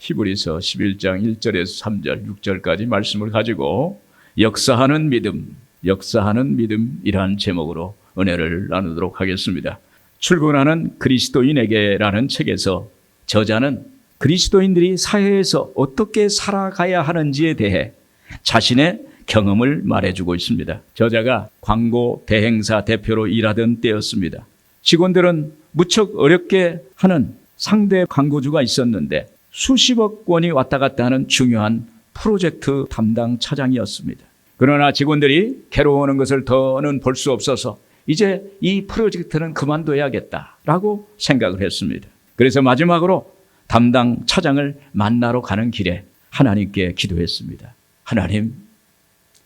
히브리서 11장 1절에서 3절, 6절까지 말씀을 가지고 역사하는 믿음이라는 제목으로 은혜를 나누도록 하겠습니다. 출근하는 그리스도인에게라는 책에서 저자는 그리스도인들이 사회에서 어떻게 살아가야 하는지에 대해 자신의 경험을 말해주고 있습니다. 저자가 광고 대행사 대표로 일하던 때였습니다. 직원들은 무척 어렵게 하는 상대 광고주가 있었는데 수십억 원이 왔다 갔다 하는 중요한 프로젝트 담당 차장이었습니다. 그러나 직원들이 괴로워하는 것을 더는 볼 수 없어서 이제 이 프로젝트는 그만둬야겠다라고 생각을 했습니다. 그래서 마지막으로 담당 차장을 만나러 가는 길에 하나님께 기도했습니다. 하나님,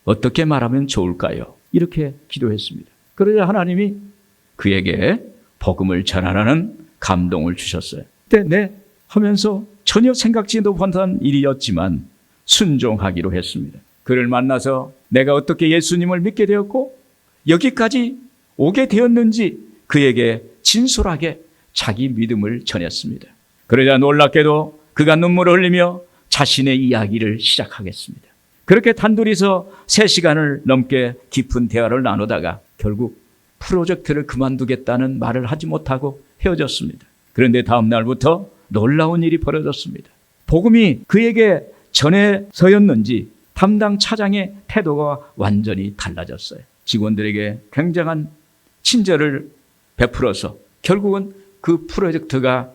어떻게 말하면 좋을까요? 이렇게 기도했습니다. 그러자 하나님이 그에게 복음을 전하라는 감동을 주셨어요. 그때 네 하면서 전혀 생각지도 못한 일이었지만 순종하기로 했습니다. 그를 만나서 내가 어떻게 예수님을 믿게 되었고 여기까지 오게 되었는지 그에게 진솔하게 자기 믿음을 전했습니다. 그러자 놀랍게도 그가 눈물을 흘리며 자신의 이야기를 시작하겠습니다. 그렇게 단둘이서 3시간을 넘게 깊은 대화를 나누다가 결국 프로젝트를 그만두겠다는 말을 하지 못하고 헤어졌습니다. 그런데 다음 날부터 놀라운 일이 벌어졌습니다. 복음이 그에게 전해서였는지 담당 차장의 태도가 완전히 달라졌어요. 직원들에게 굉장한 친절을 베풀어서 결국은 그 프로젝트가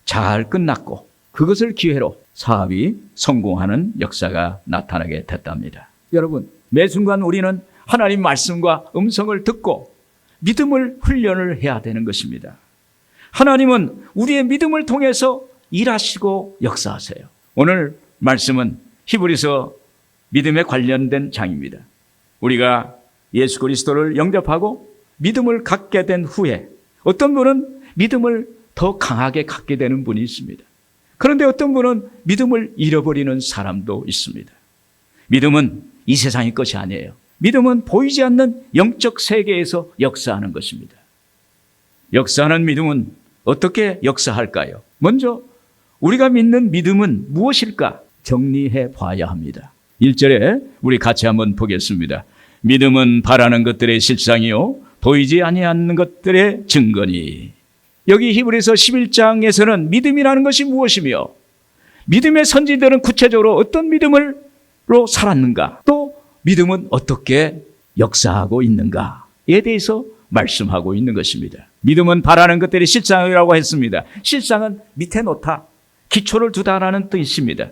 잘 끝났고 그것을 기회로 사업이 성공하는 역사가 나타나게 됐답니다. 여러분, 매 순간 우리는 하나님 말씀과 음성을 듣고 믿음을 훈련을 해야 되는 것입니다. 하나님은 우리의 믿음을 통해서 일하시고 역사하세요. 오늘 말씀은 히브리서 믿음에 관련된 장입니다. 우리가 예수 그리스도를 영접하고 믿음을 갖게 된 후에 어떤 분은 믿음을 더 강하게 갖게 되는 분이 있습니다. 그런데 어떤 분은 믿음을 잃어버리는 사람도 있습니다. 믿음은 이 세상의 것이 아니에요. 믿음은 보이지 않는 영적 세계에서 역사하는 것입니다. 역사하는 믿음은 어떻게 역사할까요? 먼저 우리가 믿는 믿음은 무엇일까 정리해 봐야 합니다. 1절에 우리 같이 한번 보겠습니다. 믿음은 바라는 것들의 실상이요 보이지 아니하는 것들의 증거니. 여기 히브리서 11장에서는 믿음이라는 것이 무엇이며 믿음의 선지자들은 구체적으로 어떤 믿음으로 살았는가, 또 믿음은 어떻게 역사하고 있는가에 대해서 말씀하고 있는 것입니다. 믿음은 바라는 것들이 실상이라고 했습니다. 실상은 밑에 놓다, 기초를 두다라는 뜻입니다.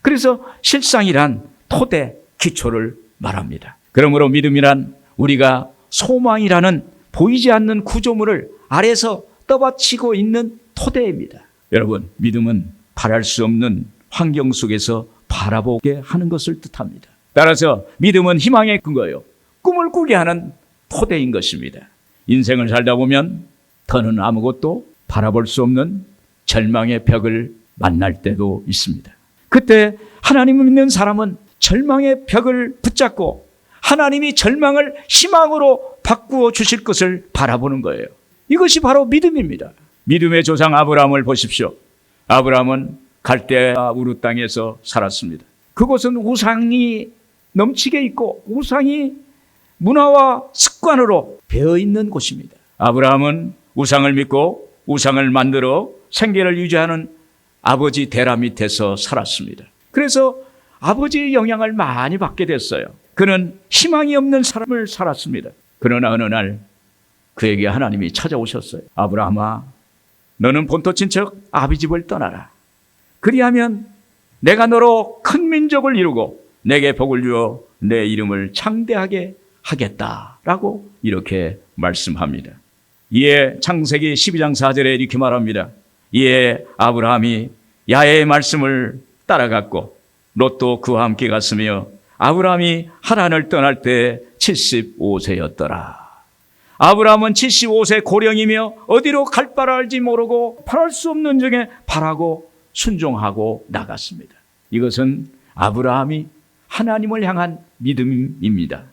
그래서 실상이란 토대, 기초를 말합니다. 그러므로 믿음이란 우리가 소망이라는 보이지 않는 구조물을 아래서 떠받치고 있는 토대입니다. 여러분, 믿음은 바랄 수 없는 환경 속에서 바라보게 하는 것을 뜻합니다. 따라서 믿음은 희망의 근거요, 꿈을 꾸게 하는 토대인 것입니다. 인생을 살다 보면 더는 아무것도 바라볼 수 없는 절망의 벽을 만날 때도 있습니다. 그때 하나님을 믿는 사람은 절망의 벽을 붙잡고 하나님이 절망을 희망으로 바꾸어 주실 것을 바라보는 거예요. 이것이 바로 믿음입니다. 믿음의 조상 아브라함을 보십시오. 아브라함은 갈대아 우르 땅에서 살았습니다. 그곳은 우상이 넘치게 있고 우상이 문화와 습관으로 배어있는 곳입니다. 아브라함은 우상을 믿고 우상을 만들어 생계를 유지하는 아버지 데라 밑에서 살았습니다. 그래서 아버지의 영향을 많이 받게 됐어요. 그는 희망이 없는 삶을 살았습니다. 그러나 어느 날 그에게 하나님이 찾아오셨어요. 아브라함아, 너는 본토 친척 아비집을 떠나라. 그리하면 내가 너로 큰 민족을 이루고 내게 복을 주어 내 이름을 창대하게 하겠다라고 이렇게 말씀합니다. 이에 창세기 12장 4절에 이렇게 말합니다. 이에 아브라함이 야훼의 말씀을 따라갔고 롯도 그와 함께 갔으며 아브라함이 하란을 떠날 때 75세였더라. 아브라함은 75세 고령이며 어디로 갈 바를 알지 모르고 바랄 수 없는 중에 바라고 순종하고 나갔습니다. 이것은 아브라함이 하나님을 향한 믿음입니다.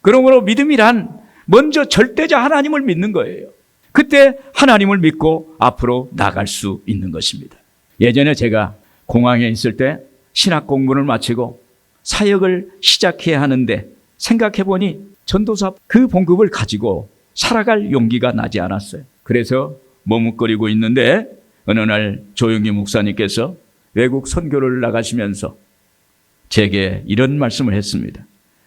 그러므로 믿음이란 먼저 절대자 하나님을 믿는 거예요. 그때 하나님을 믿고 앞으로 나갈 수 있는 것입니다. 예전에 제가 공항에 있을 때 신학 공부를 마치고 사역을 시작해야 하는데 생각해 보니 전도사 그 봉급을 가지고 살아갈 용기가 나지 않았어요. 그래서 머뭇거리고 있는데 어느 날 조영기 목사님께서 외국 선교를 나가시면서 제게 이런 말씀을 했습니다.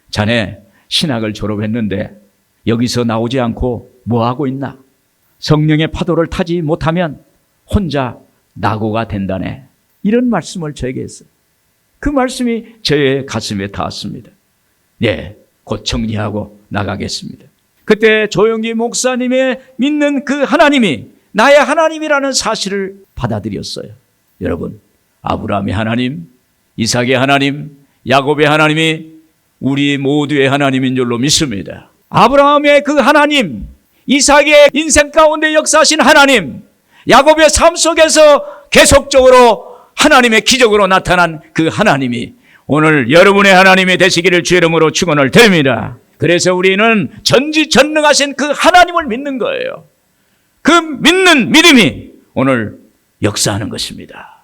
자네 신학을 졸업했는데 여기서 나오지 않고 뭐하고 있나? 성령의 파도를 타지 못하면 혼자 낙오가 된다네. 이런 말씀을 저에게 했어요. 그 말씀이 저의 가슴에 닿았습니다. 네, 곧 정리하고 나가겠습니다. 그때 조영기 목사님의 믿는 그 하나님이 나의 하나님이라는 사실을 받아들였어요. 여러분, 아브라함의 하나님, 이삭의 하나님, 야곱의 하나님이 우리 모두의 하나님인 줄로 믿습니다. 아브라함의 그 하나님, 이삭의 인생 가운데 역사하신 하나님, 야곱의 삶 속에서 계속적으로 하나님의 기적으로 나타난 그 하나님이 오늘 여러분의 하나님이 되시기를 주의 이름으로 축원을 드립니다. 그래서 우리는 전지전능하신 그 하나님을 믿는 거예요. 그 믿는 믿음이 오늘 역사하는 것입니다.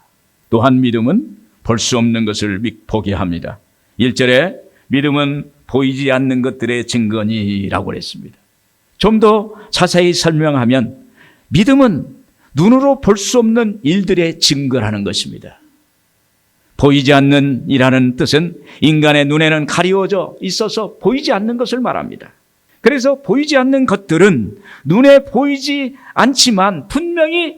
또한 믿음은 볼 수 없는 것을 보게 합니다. 1절에 믿음은 보이지 않는 것들의 증거니라고 그랬습니다. 좀 더 자세히 설명하면 믿음은 눈으로 볼 수 없는 일들의 증거라는 것입니다. 보이지 않는 이라는 뜻은 인간의 눈에는 가리워져 있어서 보이지 않는 것을 말합니다. 그래서 보이지 않는 것들은 눈에 보이지 않지만 분명히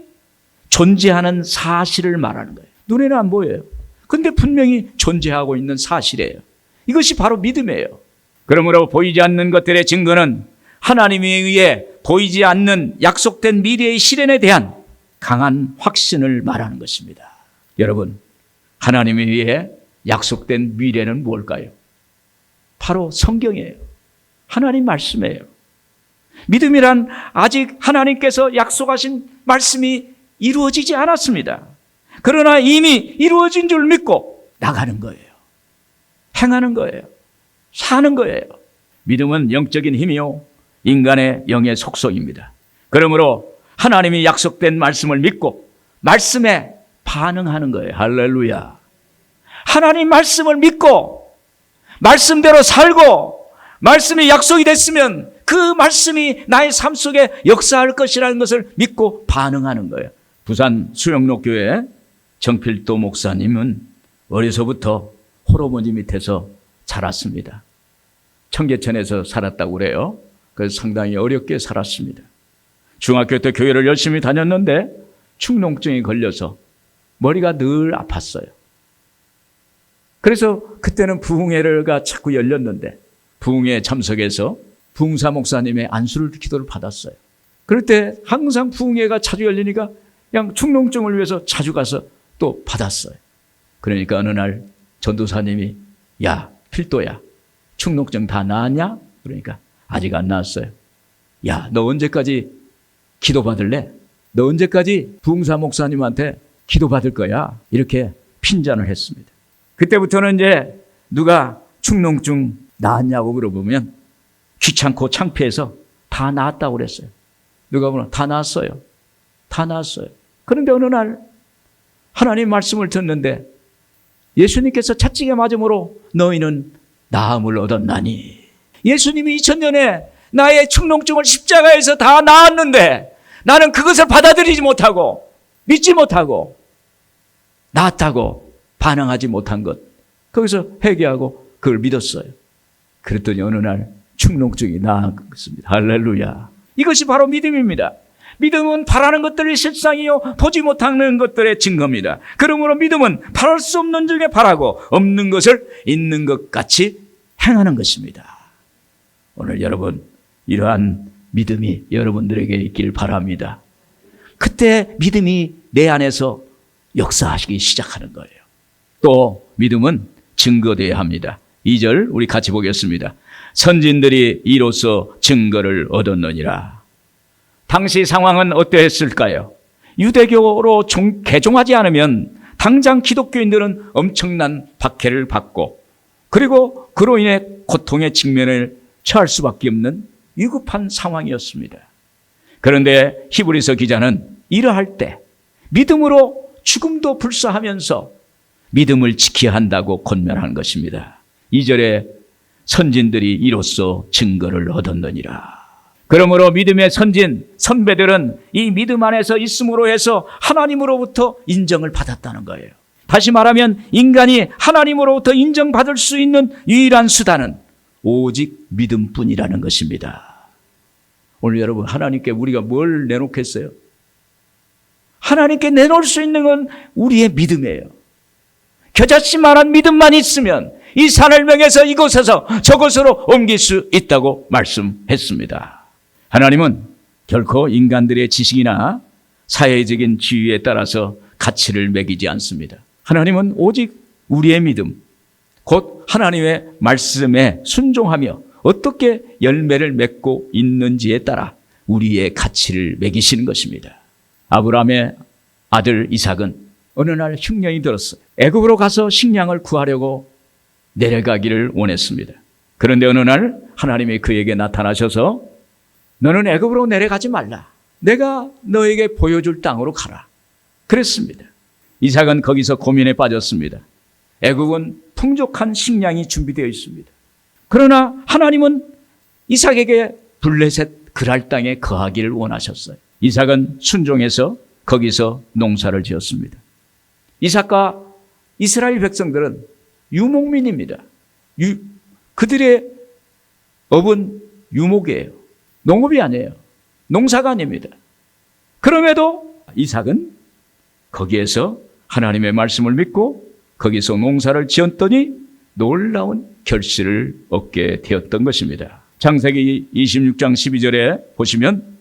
존재하는 사실을 말하는 거예요. 눈에는 안 보여요. 근데 분명히 존재하고 있는 사실이에요. 이것이 바로 믿음이에요. 그러므로 보이지 않는 것들의 증거는 하나님에 의해 보이지 않는 약속된 미래의 실현에 대한 강한 확신을 말하는 것입니다. 여러분, 하나님에 의해 약속된 미래는 뭘까요? 바로 성경이에요. 하나님 말씀이에요. 믿음이란 아직 하나님께서 약속하신 말씀이 이루어지지 않았습니다. 그러나 이미 이루어진 줄 믿고 나가는 거예요. 행하는 거예요. 사는 거예요. 믿음은 영적인 힘이요, 인간의 영의 속성입니다. 그러므로 하나님이 약속된 말씀을 믿고 말씀에 반응하는 거예요. 할렐루야. 하나님 말씀을 믿고 말씀대로 살고 말씀이 약속이 됐으면 그 말씀이 나의 삶 속에 역사할 것이라는 것을 믿고 반응하는 거예요. 부산 수영록교회 정필도 목사님은 어려서부터 홀어머니 밑에서 자랐습니다. 청계천에서 살았다고 그래요. 그래서 상당히 어렵게 살았습니다. 중학교 때 교회를 열심히 다녔는데 축농증이 걸려서 머리가 늘 아팠어요. 그래서 그때는 부흥회가 자꾸 열렸는데 부흥회에 참석해서 부흥사 목사님의 안수를 기도를 받았어요. 그럴 때 항상 부흥회가 자주 열리니까 그냥 축농증을 위해서 자주 가서 또 받았어요. 그러니까 어느 날 전도사님이 야, 필도야, 축농증 다 나았냐? 그러니까 아직 안 나았어요. 야, 너 언제까지 기도받을래? 너 언제까지 부흥사 목사님한테 기도받을 거야? 이렇게 핀잔을 했습니다. 그때부터는 이제 누가 축농증 나았냐고 물어보면 귀찮고 창피해서 다 나았다고 그랬어요. 누가 보면 다 나았어요. 다 나았어요. 그런데 어느 날 하나님 말씀을 듣는데 예수님께서 채찍에 맞음으로 너희는 나음을 얻었나니. 예수님이 2000년에 나의 축농증을 십자가에서 다 나았는데 나는 그것을 받아들이지 못하고 믿지 못하고 나았다고 반응하지 못한 것, 거기서 회개하고 그걸 믿었어요. 그랬더니 어느 날 축농증이 나았습니다. 할렐루야. 이것이 바로 믿음입니다. 믿음은 바라는 것들의 실상이요 보지 못하는 것들의 증거입니다. 그러므로 믿음은 바랄 수 없는 중에 바라고 없는 것을 있는 것 같이 행하는 것입니다. 오늘 여러분, 이러한 믿음이 여러분들에게 있길 바랍니다. 그때 믿음이 내 안에서 역사하시기 시작하는 거예요. 또 믿음은 증거되어야 합니다. 2절 우리 같이 보겠습니다. 선진들이 이로써 증거를 얻었느니라. 당시 상황은 어떠했을까요? 유대교로 개종하지 않으면 당장 기독교인들은 엄청난 박해를 받고 그리고 그로 인해 고통의 직면을 처할 수밖에 없는 위급한 상황이었습니다. 그런데 히브리서 기자는 이러할 때 믿음으로 죽음도 불사하면서 믿음을 지켜야 한다고 권면하는 것입니다. 2절에 선진들이 이로써 증거를 얻었느니라. 그러므로 믿음의 선진, 선배들은 이 믿음 안에서 있음으로 해서 하나님으로부터 인정을 받았다는 거예요. 다시 말하면 인간이 하나님으로부터 인정받을 수 있는 유일한 수단은 오직 믿음뿐이라는 것입니다. 오늘 여러분, 하나님께 우리가 뭘 내놓겠어요? 하나님께 내놓을 수 있는 건 우리의 믿음이에요. 겨자씨만한 믿음만 있으면 이 산을 명해서 이곳에서 저곳으로 옮길 수 있다고 말씀했습니다. 하나님은 결코 인간들의 지식이나 사회적인 지위에 따라서 가치를 매기지 않습니다. 하나님은 오직 우리의 믿음, 곧 하나님의 말씀에 순종하며 어떻게 열매를 맺고 있는지에 따라 우리의 가치를 매기시는 것입니다. 아브라함의 아들 이삭은 어느 날 흉년이 들었어요. 애굽으로 가서 식량을 구하려고 내려가기를 원했습니다. 그런데 어느 날 하나님이 그에게 나타나셔서 너는 애굽으로 내려가지 말라. 내가 너에게 보여줄 땅으로 가라. 그랬습니다. 이삭은 거기서 고민에 빠졌습니다. 애굽은 풍족한 식량이 준비되어 있습니다. 그러나 하나님은 이삭에게 블레셋 그랄 땅에 거하기를 원하셨어요. 이삭은 순종해서 거기서 농사를 지었습니다. 이삭과 이스라엘 백성들은 유목민입니다. 그들의 업은 유목이에요. 농업이 아니에요. 농사가 아닙니다. 그럼에도 이삭은 거기에서 하나님의 말씀을 믿고 거기서 농사를 지었더니 놀라운 결실을 얻게 되었던 것입니다. 창세기 26장 12절에 보시면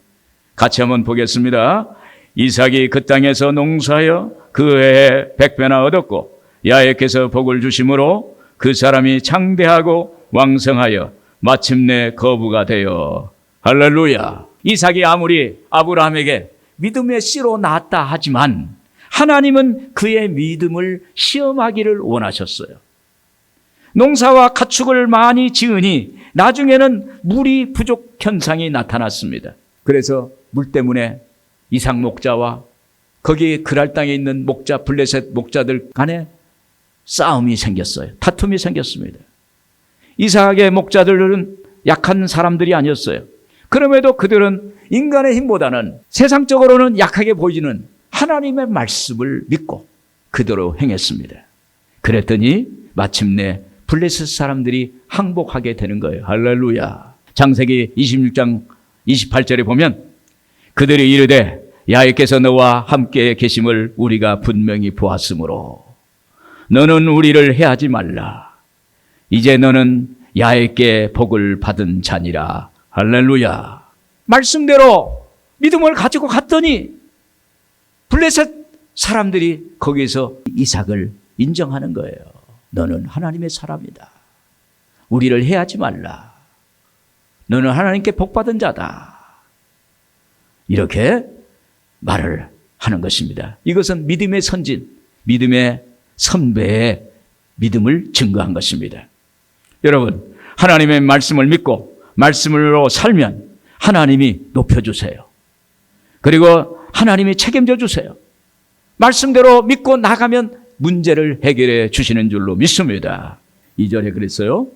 같이 한번 보겠습니다. 이삭이 그 땅에서 농사하여 그 해에 100배나 얻었고 야훼께서 복을 주심으로 그 사람이 창대하고 왕성하여 마침내 거부가 되어 할렐루야. 이삭이 아무리 아브라함에게 믿음의 씨로 낳았다 하지만 하나님은 그의 믿음을 시험하기를 원하셨어요. 농사와 가축을 많이 지으니 나중에는 물이 부족 현상이 나타났습니다. 그래서 물 때문에 이삭 목자와 거기 그랄 땅에 있는 목자, 블레셋 목자들 간에 싸움이 생겼어요. 다툼이 생겼습니다. 이삭의 목자들은 약한 사람들이 아니었어요. 그럼에도 그들은 인간의 힘보다는 세상적으로는 약하게 보이지는 하나님의 말씀을 믿고 그대로 행했습니다. 그랬더니 마침내 블레셋 사람들이 항복하게 되는 거예요. 할렐루야. 창세기 26장 28절에 보면 그들이 이르되 야훼께서 너와 함께 계심을 우리가 분명히 보았으므로 너는 우리를 해하지 말라. 이제 너는 야훼께 복을 받은 자니라. 할렐루야. 말씀대로 믿음을 가지고 갔더니 블레셋 사람들이 거기서 이삭을 인정하는 거예요. 너는 하나님의 사람이다. 우리를 해하지 말라. 너는 하나님께 복받은 자다. 이렇게 말을 하는 것입니다. 이것은 믿음의 선진, 믿음의 선배의 믿음을 증거한 것입니다. 여러분, 하나님의 말씀을 믿고 말씀으로 살면 하나님이 높여주세요. 그리고 하나님이 책임져 주세요. 말씀대로 믿고 나가면 문제를 해결해 주시는 줄로 믿습니다. 2절에 그랬어요.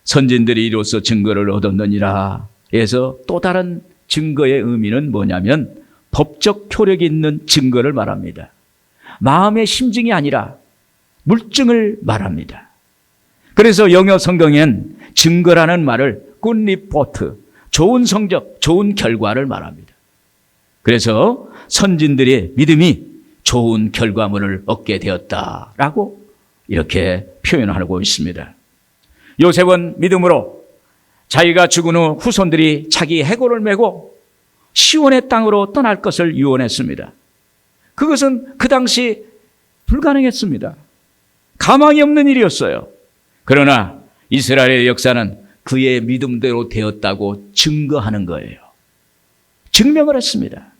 선진들이 이로써 증거를 얻었느니라 해서 또 다른 증거의 의미는 뭐냐면 법적 효력이 있는 증거를 말합니다. 마음의 심증이 아니라 물증을 말합니다. 그래서 영어 성경엔 증거라는 말을 good report, 좋은 성적, 좋은 결과를 말합니다. 그래서 선진들의 믿음이 좋은 결과물을 얻게 되었다라고 이렇게 표현하고 있습니다. 요셉은 믿음으로 자기가 죽은 후 후손들이 자기 해골을 메고 시온의 땅으로 떠날 것을 유언했습니다. 그것은 그 당시 불가능했습니다. 가망이 없는 일이었어요. 그러나 이스라엘의 역사는 그의 믿음대로 되었다고 증거하는 거예요. 증명을 했습니다.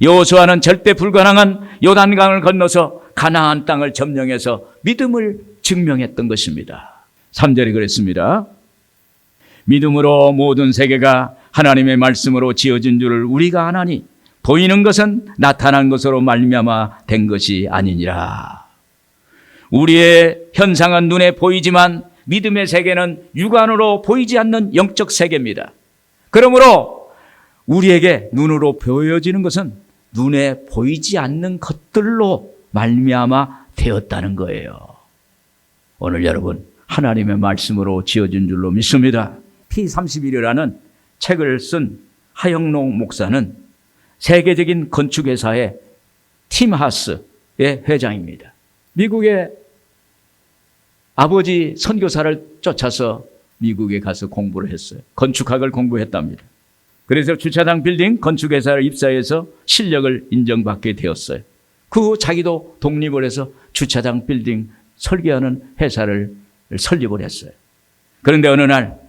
여호수아는 절대 불가능한 요단강을 건너서 가나안 땅을 점령해서 믿음을 증명했던 것입니다. 3절이 그랬습니다. 믿음으로 모든 세계가 하나님의 말씀으로 지어진 줄을 우리가 아나니 보이는 것은 나타난 것으로 말미암아 된 것이 아니니라. 우리의 현상은 눈에 보이지만 믿음의 세계는 육안으로 보이지 않는 영적 세계입니다. 그러므로 우리에게 눈으로 보여지는 것은 눈에 보이지 않는 것들로 말미암아 되었다는 거예요. 오늘 여러분 하나님의 말씀으로 지어진 줄로 믿습니다. T31이라는 책을 쓴 하영롱 목사는 세계적인 건축회사의 팀하스의 회장입니다. 미국의 아버지 선교사를 쫓아서 미국에 가서 공부를 했어요. 건축학을 공부했답니다. 그래서 주차장 빌딩 건축회사를 입사해서 실력을 인정받게 되었어요. 그 후 자기도 독립을 해서 주차장 빌딩 설계하는 회사를 설립을 했어요. 그런데 어느 날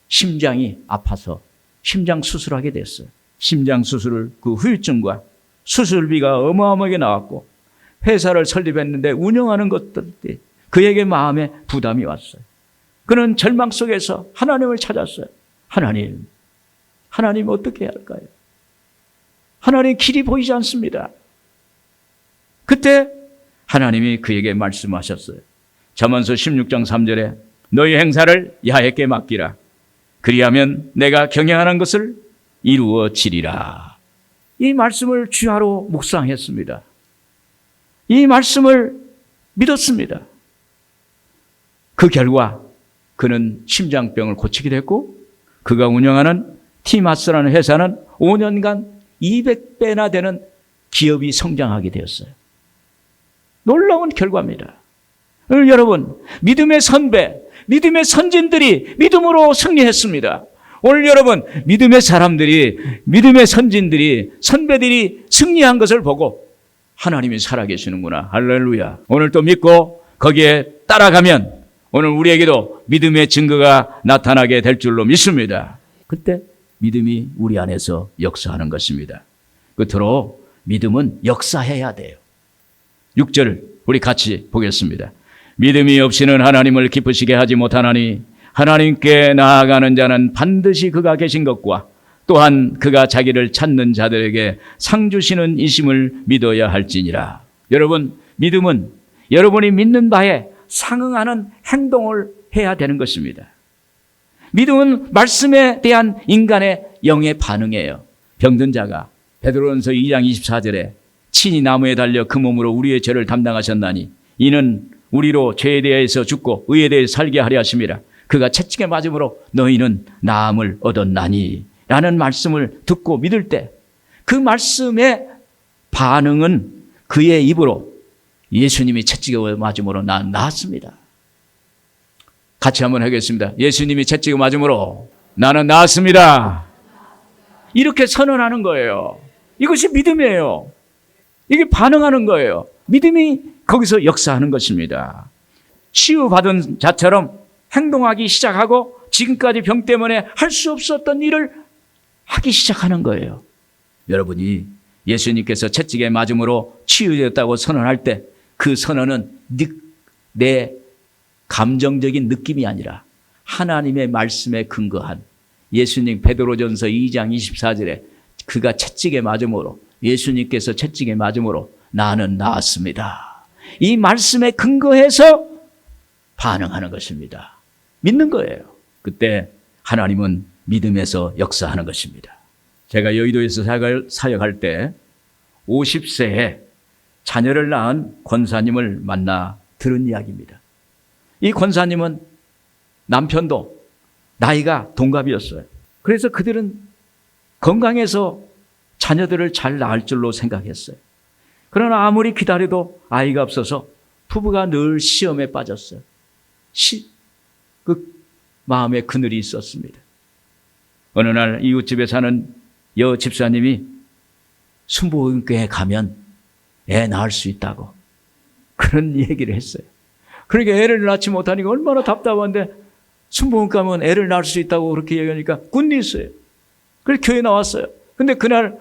심장이 아파서 심장 수술하게 됐어요. 심장 수술을 그 후유증과 수술비가 어마어마하게 나왔고 회사를 설립했는데 운영하는 것들이 그에게 마음에 부담이 왔어요. 그는 절망 속에서 하나님을 찾았어요. 하나님 어떻게 해야 할까요? 하나님 길이 보이지 않습니다. 그때 하나님이 그에게 말씀하셨어요. 잠언서 16장 3절에 너희 행사를 야훼께 맡기라. 그리하면 내가 경영하는 것을 이루어지리라. 이 말씀을 주야로 묵상했습니다. 이 말씀을 믿었습니다. 그 결과 그는 심장병을 고치게 됐고 그가 운영하는 티마스라는 회사는 5년간 200배나 되는 기업이 성장하게 되었어요. 놀라운 결과입니다. 오늘 여러분 믿음의 선배, 믿음의 선진들이 믿음으로 승리했습니다. 오늘 여러분 믿음의 사람들이, 믿음의 선진들이, 선배들이 승리한 것을 보고 하나님이 살아계시는구나. 할렐루야. 오늘 또 믿고 거기에 따라가면 오늘 우리에게도 믿음의 증거가 나타나게 될 줄로 믿습니다. 그때 믿음이 우리 안에서 역사하는 것입니다. 끝으로 믿음은 역사해야 돼요. 6절 우리 같이 보겠습니다. 믿음이 없이는 하나님을 기쁘시게 하지 못하나니 하나님께 나아가는 자는 반드시 그가 계신 것과 또한 그가 자기를 찾는 자들에게 상 주시는 이심을 믿어야 할지니라. 여러분 믿음은 여러분이 믿는 바에 상응하는 행동을 해야 되는 것입니다. 믿음은 말씀에 대한 인간의 영의 반응이에요. 병든 자가 베드로전서 2장 24절에 친히 나무에 달려 그 몸으로 우리의 죄를 담당하셨나니 이는 우리로 죄에 대해서 죽고 의에 대해서 살게 하려 하심이라. 그가 채찍에 맞음으로 너희는 나음을 얻었나니 라는 말씀을 듣고 믿을 때 그 말씀의 반응은 그의 입으로 예수님이 채찍에 맞음으로 난 나았습니다. 같이 한번 하겠습니다. 예수님이 채찍에 맞음으로 나는 나았습니다. 이렇게 선언하는 거예요. 이것이 믿음이에요. 이게 반응하는 거예요. 믿음이 거기서 역사하는 것입니다. 치유받은 자처럼 행동하기 시작하고 지금까지 병 때문에 할 수 없었던 일을 하기 시작하는 거예요. 여러분이 예수님께서 채찍에 맞음으로 치유되었다고 선언할 때 그 선언은 내 감정적인 느낌이 아니라 하나님의 말씀에 근거한 예수님 베드로전서 2장 24절에 그가 채찍에 맞음으로 예수님께서 채찍에 맞음으로 나는 나았습니다. 이 말씀에 근거해서 반응하는 것입니다. 믿는 거예요. 그때 하나님은 믿음에서 역사하는 것입니다. 제가 여의도에서 사역할 때 50세에 자녀를 낳은 권사님을 만나 들은 이야기입니다. 이 권사님은 남편도 나이가 동갑이었어요. 그래서 그들은 건강해서 자녀들을 잘 낳을 줄로 생각했어요. 그러나 아무리 기다려도 아이가 없어서 부부가 늘 시험에 빠졌어요. 그 마음에 그늘이 있었습니다. 어느 날 이웃집에 사는 여 집사님이 순복음교회에 가면 애 낳을 수 있다고 그런 얘기를 했어요. 그러니까 애를 낳지 못하니까 얼마나 답답한데 순복음 가면 애를 낳을 수 있다고 그렇게 얘기하니까 꾼이 있어요. 그래서 교회 나왔어요. 근데 그날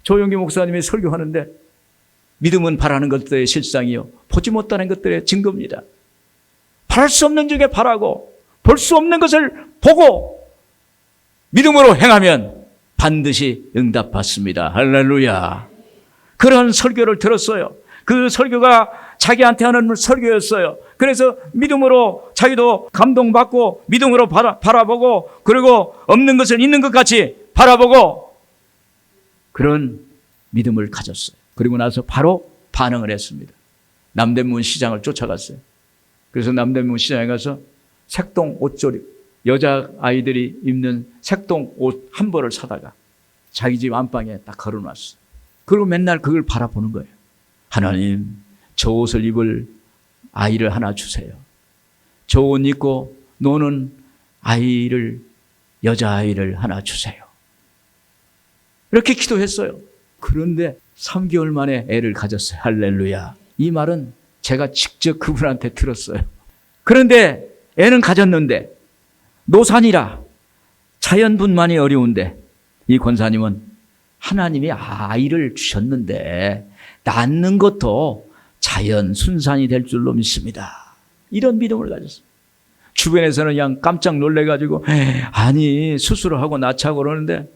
조용기 목사님이 설교하는데 믿음은 바라는 것들의 실상이요 보지 못하는 것들의 증거입니다. 바랄 수 없는 중에 바라고 볼 수 없는 것을 보고 믿음으로 행하면 반드시 응답받습니다. 할렐루야. 그런 설교를 들었어요. 그 설교가 자기한테 하는 설교였어요. 그래서 믿음으로 자기도 감동받고 믿음으로 바라보고 그리고 없는 것을 있는 것 같이 바라보고 그런 믿음을 가졌어요. 그리고 나서 바로 반응을 했습니다. 남대문 시장을 쫓아갔어요. 그래서 남대문 시장에 가서 색동 옷조리, 여자아이들이 입는 색동 옷 한 벌을 사다가 자기 집 안방에 딱 걸어놨어요. 그리고 맨날 그걸 바라보는 거예요. 하나님, 저 옷을 입을 아이를 하나 주세요. 저 옷 입고 노는 여자아이를 하나 주세요. 이렇게 기도했어요. 그런데 3개월 만에 애를 가졌어요. 할렐루야. 이 말은 제가 직접 그분한테 들었어요. 그런데 애는 가졌는데 노산이라 자연분만이 어려운데 이 권사님은 하나님이 아이를 주셨는데 낳는 것도 자연 순산이 될 줄로 믿습니다. 이런 믿음을 가졌어요. 주변에서는 그냥 깜짝 놀래가지고 아니 수술을 하고 낳자고 그러는데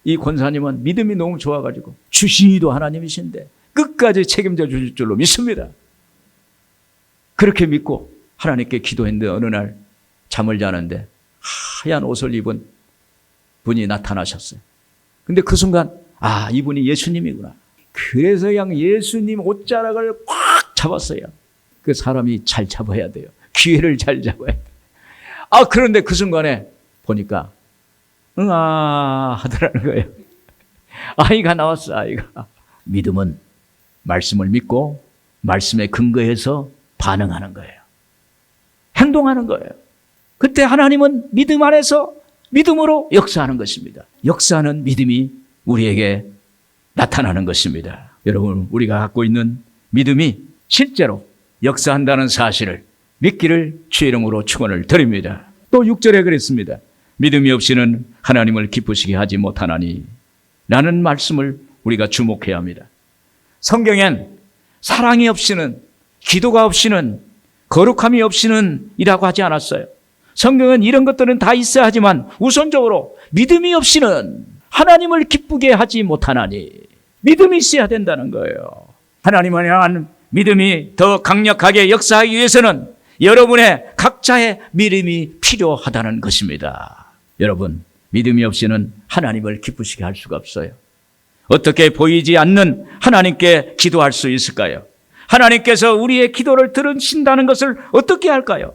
이 권사님은 믿음이 너무 좋아가지고 주신이도 하나님이신데 끝까지 책임져 주실 줄로 믿습니다. 그렇게 믿고 하나님께 기도했는데 어느 날 잠을 자는데 하얀 옷을 입은 분이 나타나셨어요. 근데 그 순간 이분이 예수님이구나. 그래서 그냥 예수님 옷자락을 꽉 잡았어요. 그 사람이 잘 잡아야 돼요. 기회를 잘 잡아야 돼요. 그런데 그 순간에 보니까 하더라는 거예요. 아이가 나왔어, 아이가. 믿음은 말씀을 믿고 말씀에 근거해서 반응하는 거예요. 행동하는 거예요. 그때 하나님은 믿음 안에서 믿음으로 역사하는 것입니다. 역사하는 믿음이 우리에게 나타나는 것입니다. 여러분, 우리가 갖고 있는 믿음이 실제로 역사한다는 사실을 믿기를 주의 이름으로 축원을 드립니다. 또 6절에 그랬습니다. 믿음이 없이는 하나님을 기쁘시게 하지 못하나니 라는 말씀을 우리가 주목해야 합니다. 성경엔 사랑이 없이는, 기도가 없이는, 거룩함이 없이는 이라고 하지 않았어요. 성경은 이런 것들은 다 있어야 하지만 우선적으로 믿음이 없이는 하나님을 기쁘게 하지 못하나니, 믿음이 있어야 된다는 거예요. 하나님을 향한 믿음이 더 강력하게 역사하기 위해서는 여러분의 각자의 믿음이 필요하다는 것입니다. 여러분, 믿음이 없이는 하나님을 기쁘시게 할 수가 없어요. 어떻게 보이지 않는 하나님께 기도할 수 있을까요? 하나님께서 우리의 기도를 들으신다는 것을 어떻게 할까요?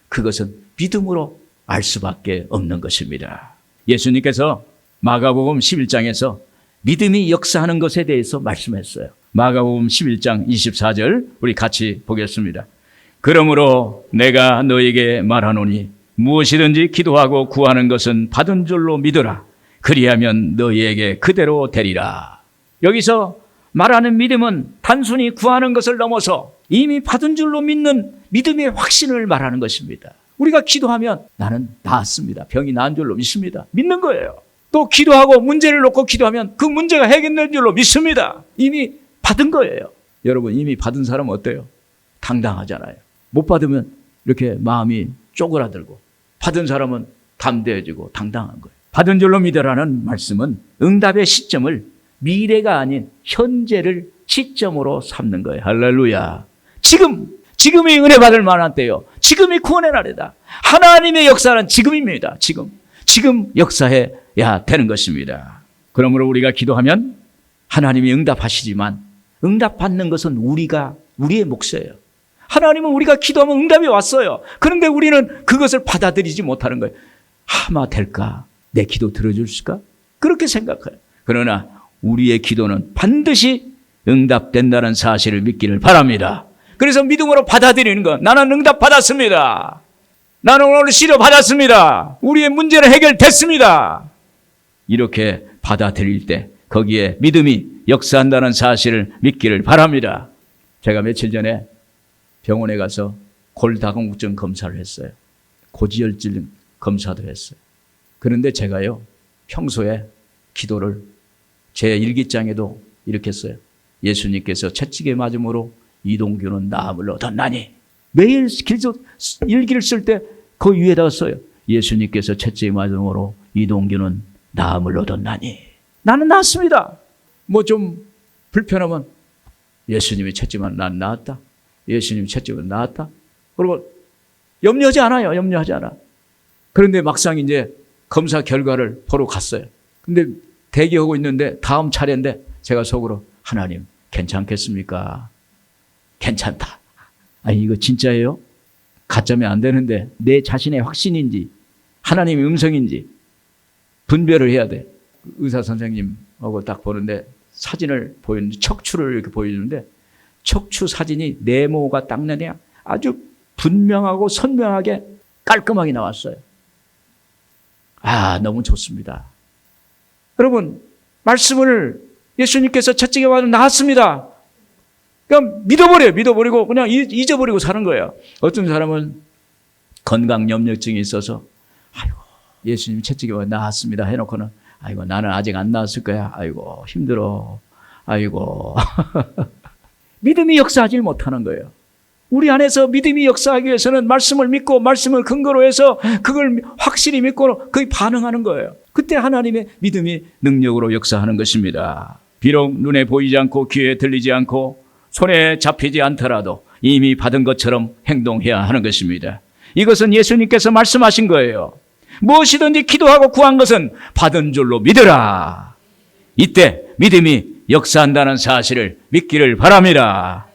그것은 믿음으로 알 수밖에 없는 것입니다. 예수님께서 마가복음 11장에서 믿음이 역사하는 것에 대해서 말씀했어요. 마가복음 11장 24절 우리 같이 보겠습니다. 그러므로 내가 너에게 말하노니 무엇이든지 기도하고 구하는 것은 받은 줄로 믿으라. 그리하면 너희에게 그대로 되리라. 여기서 말하는 믿음은 단순히 구하는 것을 넘어서 이미 받은 줄로 믿는 믿음의 확신을 말하는 것입니다. 우리가 기도하면 나는 나았습니다. 병이 나은 줄로 믿습니다. 믿는 거예요. 또 기도하고 문제를 놓고 기도하면 그 문제가 해결된 줄로 믿습니다. 이미 받은 거예요. 여러분, 이미 받은 사람은 어때요? 당당하잖아요. 못 받으면 이렇게 마음이 쪼그라들고, 받은 사람은 담대해지고 당당한 거예요. 받은 줄로 믿으라는 말씀은 응답의 시점을 미래가 아닌 현재를 시점으로 삼는 거예요. 할렐루야. 지금이 은혜 받을 만한 때요. 지금이 구원의 날이다. 하나님의 역사는 지금입니다. 지금 역사해야 되는 것입니다. 그러므로 우리가 기도하면 하나님이 응답하시지만 응답받는 것은 우리의 몫이에요. 하나님은 우리가 기도하면 응답이 왔어요. 그런데 우리는 그것을 받아들이지 못하는 거예요. 아마 될까? 내 기도 들어줄까? 그렇게 생각해요. 그러나 우리의 기도는 반드시 응답된다는 사실을 믿기를 바랍니다. 그래서 믿음으로 받아들이는 것. 나는 응답 받았습니다. 나는 오늘 치료 받았습니다. 우리의 문제는 해결됐습니다. 이렇게 받아들일 때 거기에 믿음이 역사한다는 사실을 믿기를 바랍니다. 제가 며칠 전에 병원에 가서 골다공증 검사를 했어요. 고지혈증 검사도 했어요. 그런데 제가요, 평소에 기도를 제 일기장에도 이렇게 써요. 예수님께서 채찍에 맞음으로 이동규는 나음을 얻었나니. 매일 일기를 쓸 때 그 위에다가 써요. 예수님께서 채찍에 맞음으로 이동규는 나음을 얻었나니. 나는 나았습니다. 뭐 좀 불편하면 예수님이 채찍만 난 나았다. 예수님 채찍으로 나았다. 그리고 염려하지 않아요. 염려하지 않아. 그런데 막상 이제 검사 결과를 보러 갔어요. 근데 대기하고 있는데 다음 차례인데 제가 속으로 하나님 괜찮겠습니까? 괜찮다. 아니 이거 진짜예요? 가짜면 안 되는데 내 자신의 확신인지 하나님의 음성인지 분별을 해야 돼. 의사 선생님하고 딱 보는데 사진을 보이는데 척추를 이렇게 보여주는데 척추 사진이 네모가 딱 그냥 아주 분명하고 선명하게 깔끔하게 나왔어요. 아, 너무 좋습니다. 여러분, 말씀을 예수님께서 채찍에 와서 나았습니다. 그냥 믿어버리고 그냥 잊어버리고 사는 거예요. 어떤 사람은 건강 염려증이 있어서 아이고 예수님 채찍에 와서 나았습니다 해놓고는 아이고 나는 아직 안 나았을 거야. 아이고 힘들어. 아이고 믿음이 역사하지 못하는 거예요. 우리 안에서 믿음이 역사하기 위해서는 말씀을 믿고 말씀을 근거로 해서 그걸 확실히 믿고 거의 반응하는 거예요. 그때 하나님의 믿음이 능력으로 역사하는 것입니다. 비록 눈에 보이지 않고 귀에 들리지 않고 손에 잡히지 않더라도 이미 받은 것처럼 행동해야 하는 것입니다. 이것은 예수님께서 말씀하신 거예요. 무엇이든지 기도하고 구한 것은 받은 줄로 믿으라. 이때 믿음이 역사한다는 사실을 믿기를 바랍니다.